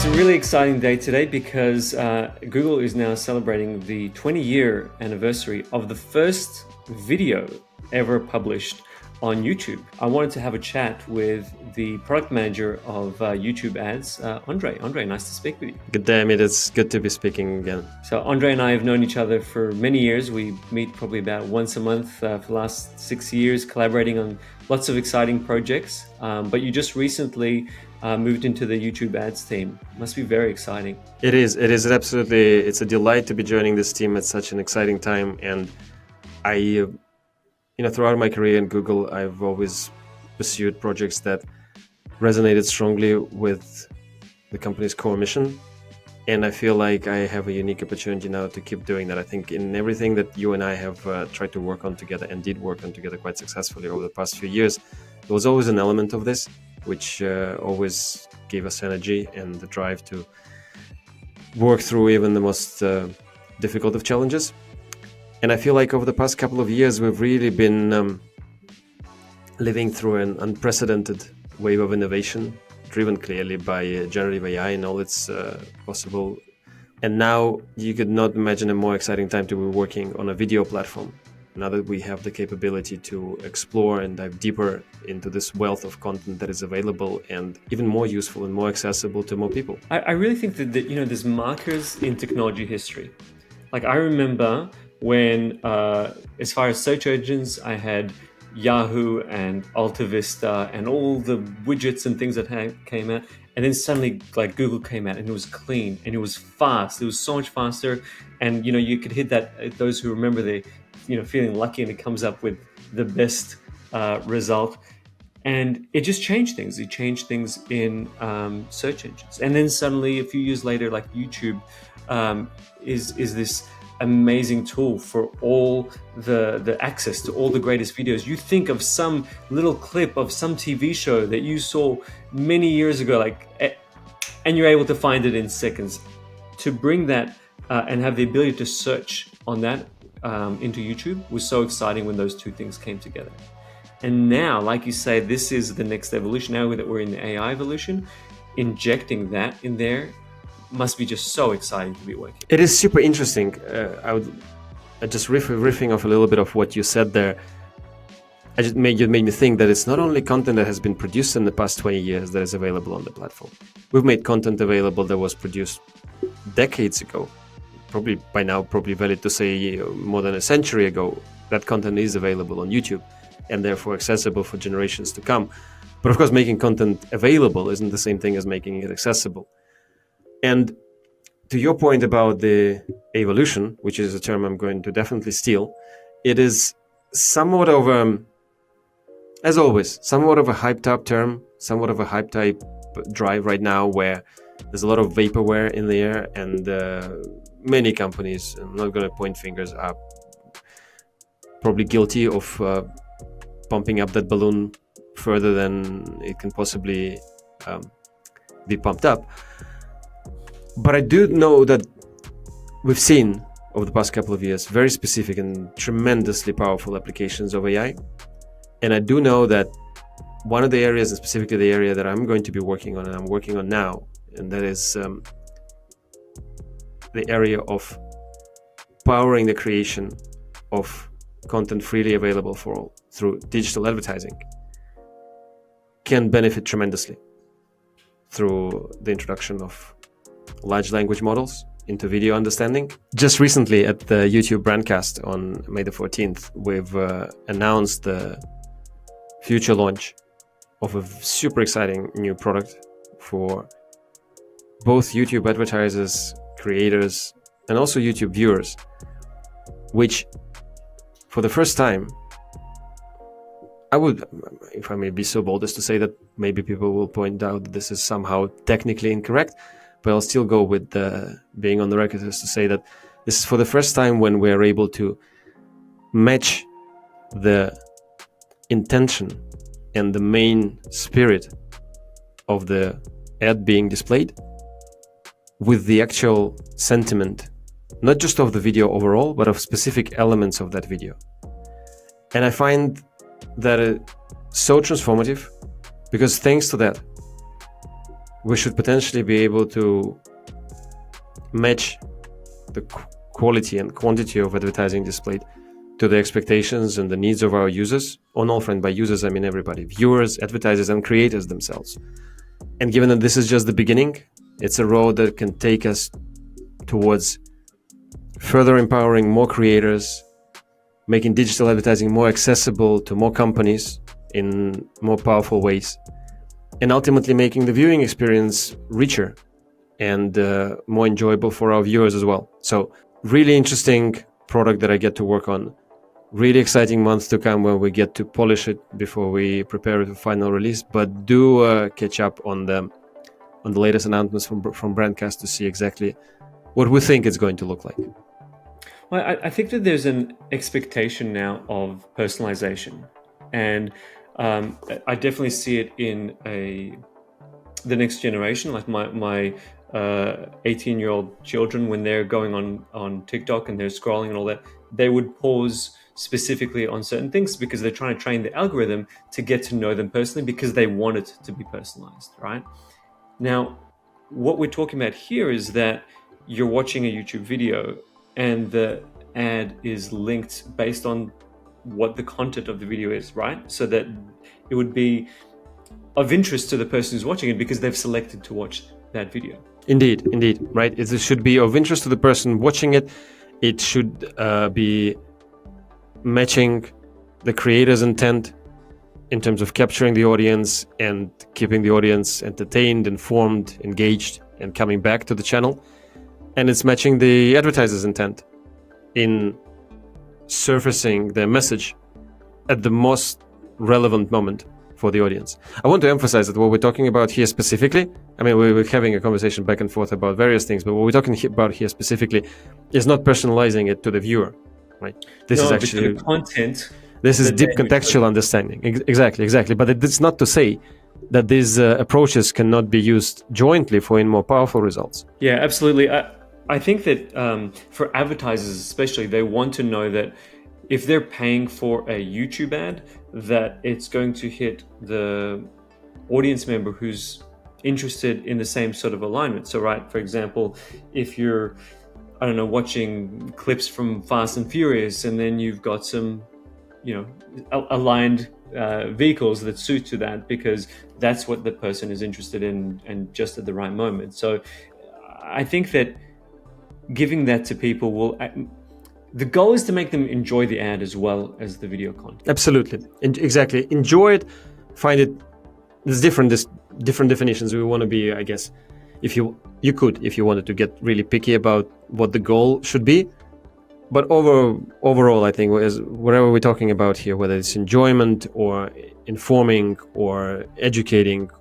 a really exciting day today because Google is now celebrating the 20-year anniversary of the first video ever published on YouTube. I wanted to have a chat with the product manager of YouTube ads, Andrey. Andrey, nice to speak with you. Good day, Amit. It's good to be speaking again. So Andrey and I have known each other for many years. We meet probably about once a month for the last 6 years, collaborating on lots of exciting projects. But you just recently moved into the YouTube ads team. Must be very exciting. It is absolutely, it's a delight to be joining this team at such an exciting time. And I, throughout my career in Google, I've always pursued projects that resonated strongly with the company's core mission. And I feel like I have a unique opportunity now to keep doing that. I think in everything that you and I have tried to work on together and did work on together quite successfully over the past few years, there was always an element of this, which always gave us energy and the drive to work through even the most difficult of challenges. And I feel like over the past couple of years, we've really been living through an unprecedented wave of innovation, driven clearly by generative AI and all its possible. And now you could not imagine a more exciting time to be working on a video platform. Now that we have the capability to explore and dive deeper into this wealth of content that is available and even more useful and more accessible to more people. I really think that there's markers in technology history. Like I remember when, as far as search engines, I had Yahoo and Alta Vista and all the widgets and things that came out. And then suddenly like Google came out and it was clean and it was fast. It was so much faster. And, you could hit that, those who remember the, feeling lucky and it comes up with the best result. And it just changed things. It changed things in search engines. And then suddenly a few years later, like YouTube is this amazing tool for all the access to all the greatest videos. You think of some little clip of some TV show that you saw many years ago, and you're able to find it in seconds. To bring that and have the ability to search on that into YouTube was so exciting when those two things came together. And now, like you say, this is the next evolution. Now that we're in the AI evolution, injecting that in there must be just so exciting to be working. It is super interesting. I just riffing off a little bit of what you said there. It made me think that it's not only content that has been produced in the past 20 years that is available on the platform. We've made content available that was produced decades ago. Probably by now, probably valid to say more than a century ago, that content is available on YouTube and therefore accessible for generations to come. But of course, making content available isn't the same thing as making it accessible. And to your point about the evolution, which is a term I'm going to definitely steal, it is somewhat of as always, somewhat of a hyped up term, somewhat of a hype type drive right now where there's a lot of vaporware in the air and many companies, I'm not going to point fingers, are probably guilty of pumping up that balloon further than it can possibly be pumped up. But I do know that we've seen over the past couple of years very specific and tremendously powerful applications of AI. And I do know that one of the areas, and specifically the area that I'm going to be working on and I'm working on now, and that is the area of powering the creation of content freely available for all through digital advertising, can benefit tremendously through the introduction of large language models into video understanding. Just recently at the YouTube Brandcast on May the 14th, we've announced the future launch of a super exciting new product for both YouTube advertisers, creators, and also YouTube viewers, which for the first time, I would, if I may be so bold as to say that maybe people will point out that this is somehow technically incorrect, but I'll still go with being on the record as to say that this is for the first time when we're able to match the intention and the main spirit of the ad being displayed with the actual sentiment, not just of the video overall, but of specific elements of that video. And I find that so transformative because thanks to that, we should potentially be able to match the quality and quantity of advertising displayed to the expectations and the needs of our users. On all front, by users, I mean everybody, viewers, advertisers, and creators themselves. And given that this is just the beginning, it's a road that can take us towards further empowering more creators, making digital advertising more accessible to more companies in more powerful ways, and ultimately making the viewing experience richer and more enjoyable for our viewers as well. So really interesting product that I get to work on. Really exciting months to come when we get to polish it before we prepare it for final release. But do catch up on the latest announcements from Brandcast to see exactly what we think it's going to look like. Well, I think that there's an expectation now of personalization, and I definitely see it in the next generation. Like my 18-year-old children, when they're going on TikTok and they're scrolling and all that, they would pause specifically on certain things because they're trying to train the algorithm to get to know them personally because they want it to be personalized, right? Now, what we're talking about here is that you're watching a YouTube video and the ad is linked based on what the content of the video is, right? So that it would be of interest to the person who's watching it because they've selected to watch that video. Indeed, right? It should be of interest to the person watching it. It should be matching the creator's intent in terms of capturing the audience and keeping the audience entertained, informed, engaged, and coming back to the channel. And it's matching the advertiser's intent in surfacing their message at the most relevant moment for the audience. I want to emphasize that what we're talking about here specifically, I mean, we're having a conversation back and forth about various things, but what we're talking about here specifically is not personalizing it to the viewer, right? This is actually the content. This is deep contextual understanding. Exactly. But it's not to say that these approaches cannot be used jointly for more powerful results. Yeah, absolutely. I think that for advertisers especially, they want to know that if they're paying for a YouTube ad, that it's going to hit the audience member who's interested in the same sort of alignment. So, right, for example, if you're, I don't know, watching clips from Fast and Furious, and then you've got some, aligned vehicles that suit to that because that's what the person is interested in and just at the right moment. So I think that giving that to people will, the goal is to make them enjoy the ad as well as the video content. Absolutely. Exactly. Enjoy it, find it. There's different definitions. We want to be, I guess, if you wanted to get really picky about what the goal should be. But overall, I think whatever we're talking about here, whether it's enjoyment or informing or educating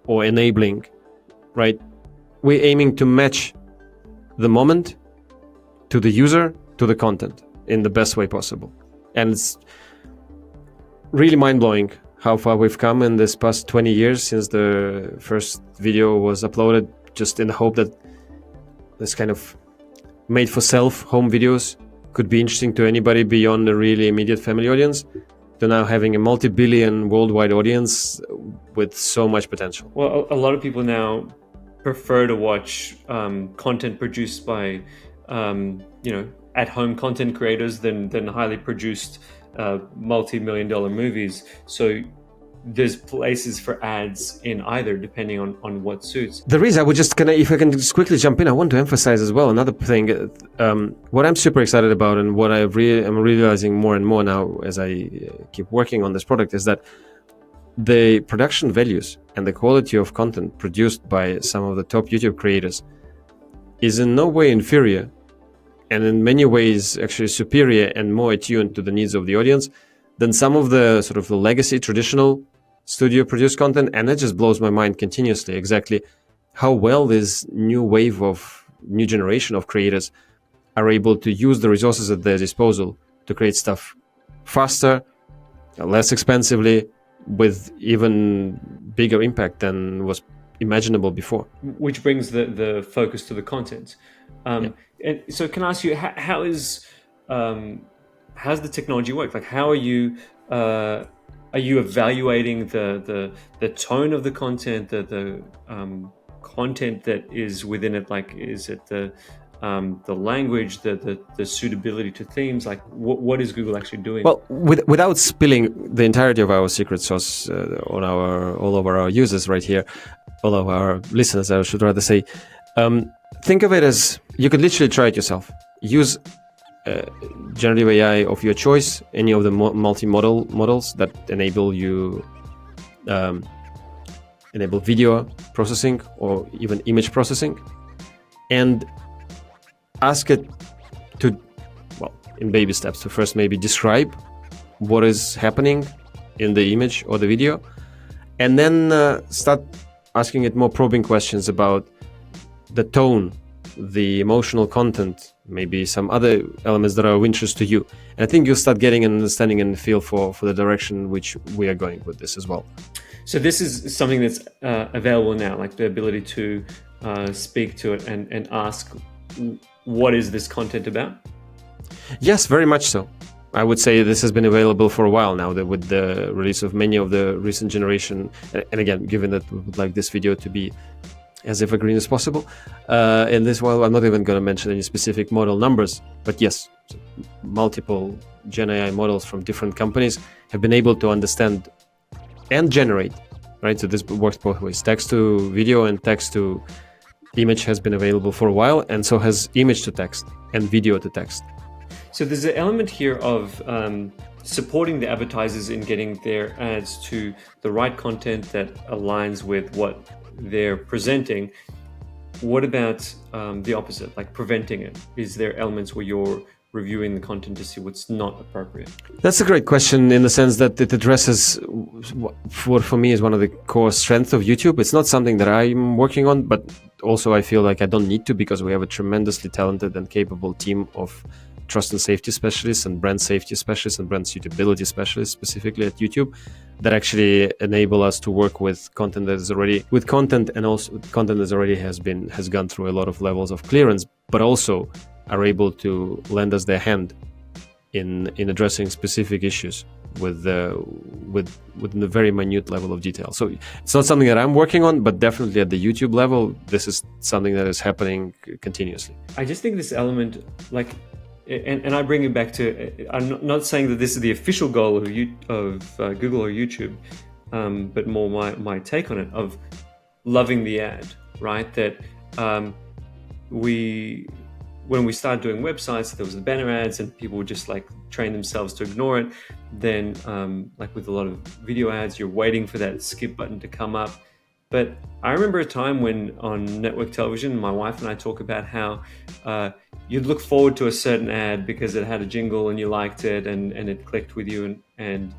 or enabling, right? We're aiming to match the moment to the user, to the content in the best way possible. And it's really mind-blowing how far we've come in this past 20 years since the first video was uploaded, just in the hope that this kind of made-for-self home videos could be interesting to anybody beyond the really immediate family audience, to now having a multi-billion worldwide audience with so much potential. Well, a lot of people now prefer to watch content produced by, at-home content creators than highly produced multi-million-dollar movies. So there's places for ads in either, depending on what suits. There is. I would just if I can just quickly jump in, I want to emphasize as well another thing. What I'm super excited about, and what I'm realizing more and more now as I keep working on this product, is that the production values and the quality of content produced by some of the top YouTube creators is in no way inferior, and in many ways actually superior and more attuned to the needs of the audience than some of the sort of the legacy traditional studio produced content. And that just blows my mind continuously, exactly how well this new wave of new generation of creators are able to use the resources at their disposal to create stuff faster, less expensively, with even bigger impact than was imaginable before. Which brings the focus to the content. And so can I ask you, how's the technology work? Like, how are you evaluating the tone of the content, the content that is within it? Like, is it the language, the suitability to themes? Like, what is Google actually doing? Well, without spilling the entirety of our secret sauce on all of our users right here, all of our listeners, I should rather say, think of it as you could literally try it yourself. Use generative AI of your choice, any of the multi-modal models that enable you enable video processing or even image processing, and ask it to, well, in baby steps, to first maybe describe what is happening in the image or the video, and then start asking it more probing questions about the tone, the emotional content, maybe some other elements that are of interest to you. And I think you'll start getting an understanding and feel for the direction which we are going with this as well. So this is something that's available now, like the ability to speak to it and ask, what is this content about? Yes, very much so. I would say this has been available for a while now, that with the release of many of the recent generation, and again, given that we would like this video to be as evergreen as possible, in this, well, I'm not even going to mention any specific model numbers, but yes, multiple Gen AI models from different companies have been able to understand and generate, right? So this works both ways. Text to video and text to image has been available for a while, and so has image to text and video to text. So there's an element here of supporting the advertisers in getting their ads to the right content that aligns with what they're presenting. What about the opposite, like preventing it? Is there elements where you're reviewing the content to see what's not appropriate? That's a great question, in the sense that it addresses what for me is one of the core strengths of YouTube. It's not something that I'm working on, but also I feel like I don't need to, because we have a tremendously talented and capable team of trust and safety specialists and brand safety specialists and brand suitability specialists specifically at YouTube that actually enable us to work with content that is already and also content that already has gone through a lot of levels of clearance, but also are able to lend us their hand in addressing specific issues within a very minute level of detail. So it's not something that I'm working on, but definitely at the YouTube level, this is something that is happening continuously. I just think this element, like, and I bring it back to, I'm not saying that this is the official goal of Google or YouTube, but more my take on it, of loving the ad, right? That when we started doing websites, there was the banner ads and people would just like train themselves to ignore it. Then like with a lot of video ads, you're waiting for that skip button to come up. But I remember a time when on network television, my wife and I talk about how you'd look forward to a certain ad because it had a jingle and you liked it and it clicked with you and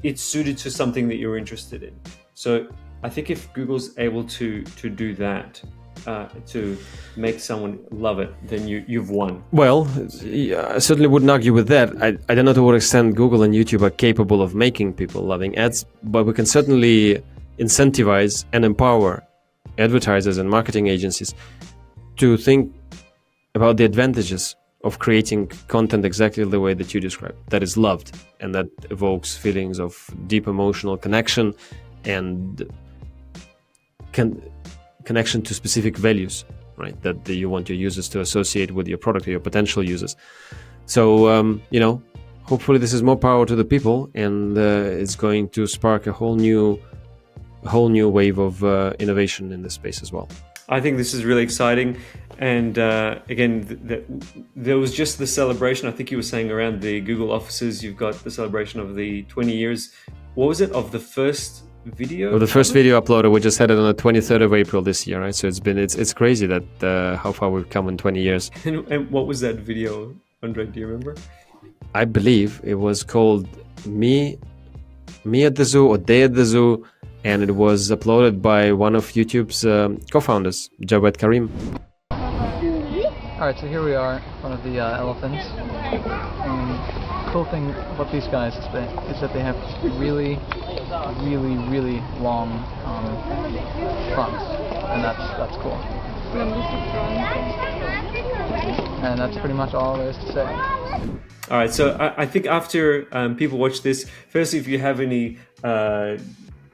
it's suited to something that you're interested in. So I think if Google's able to do that, to make someone love it, then you've won. Well, I certainly wouldn't argue with that. I don't know to what extent Google and YouTube are capable of making people loving ads, but we can certainly incentivize and empower advertisers and marketing agencies to think about the advantages of creating content exactly the way that you described, that is loved and that evokes feelings of deep emotional connection and connection to specific values, right? That you want your users to associate with your product or your potential users. So, hopefully this is more power to the people, and it's going to spark a whole new wave of innovation in this space as well. I think this is really exciting. And again, there was just the celebration, I think you were saying, around the Google offices. You've got the celebration of the 20 years. What was it, of the first video? Well, the first video uploaded, we just had it on the 23rd of April this year, right? So it's crazy that how far we've come in 20 years. And what was that video, Andrey? Do you remember? I believe it was called Me at the Zoo or Day at the Zoo, and it was uploaded by one of YouTube's co-founders, Jawed Karim. Alright, so here we are, one of the elephants. Cool thing about these guys is that they have really long fronts, and that's cool. And that's pretty much all there is to say. All right, so I think after people watch this, firstly, if you have any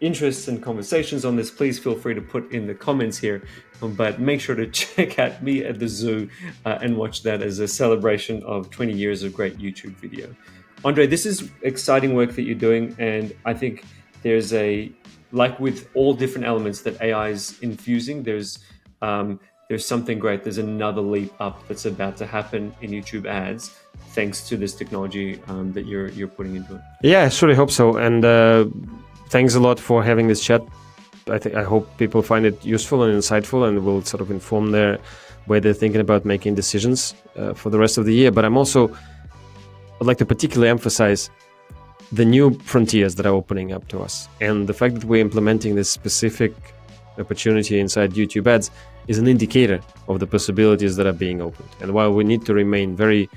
interests and conversations on this, please feel free to put in the comments here. But make sure to check out Me at the Zoo and watch that as a celebration of 20 years of great YouTube video. Andrey, this is exciting work that you're doing, and I think there's like with all different elements that AI is infusing, there's something great. There's another leap up that's about to happen in YouTube ads, thanks to this technology that you're putting into it. Yeah, I surely hope so. And thanks a lot for having this chat. I hope people find it useful and insightful, and will sort of inform their way they're thinking about making decisions for the rest of the year. But I'd like to particularly emphasize the new frontiers that are opening up to us, and the fact that we're implementing this specific opportunity inside YouTube ads is an indicator of the possibilities that are being opened. And while we need to remain very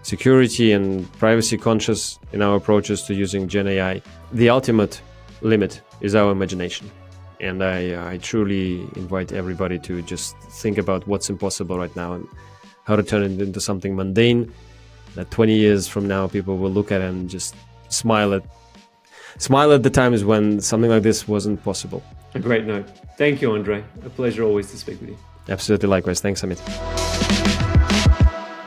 security and privacy conscious in our approaches to using Gen AI, the ultimate limit is our imagination. And I truly invite everybody to just think about what's impossible right now and how to turn it into something mundane that 20 years from now people will look at and just smile at the times when something like this wasn't possible. A great note. Thank you, Andrey. A pleasure always to speak with you. Absolutely, likewise. Thanks, Amit.